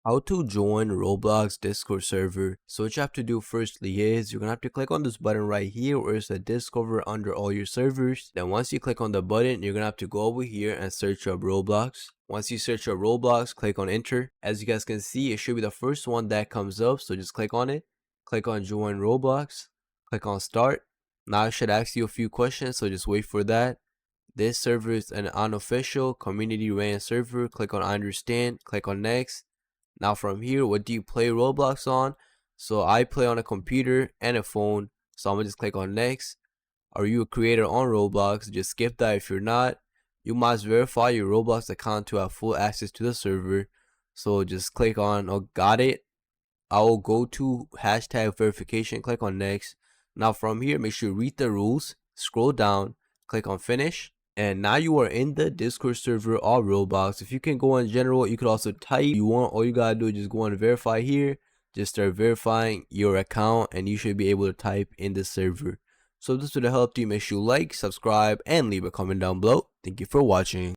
How to join Roblox Discord server. So what you have to do firstly is you're gonna have to click on this button right here where it's a Discover under all your servers. Then once you click on the button, you're gonna have to go over here and search up Roblox. Once you search up Roblox, click on enter. As you guys can see, it should be the first one that comes up. So just click on it. Click on join Roblox. Click on start. Now it should ask you a few questions, so just wait for that. This server is an unofficial community ran server. Click on I understand. Click on next. Now from here, what do you play Roblox on? So I play on a computer and a phone. So I'm gonna just click on next. Are you a creator on Roblox? Just skip that if you're not. You must verify your Roblox account to have full access to the server. So just click on, oh, got it. I will go to hashtag verification, click on next. Now from here, make sure you read the rules, scroll down, click on finish. And now you are in the Discord server of Roblox. If you can go in general, you could also type you want. All you gotta do is just go and verify here. Just start verifying your account and you should be able to type in the server. So if this would have helped you, make sure you like, subscribe, and leave a comment down below. Thank you for watching.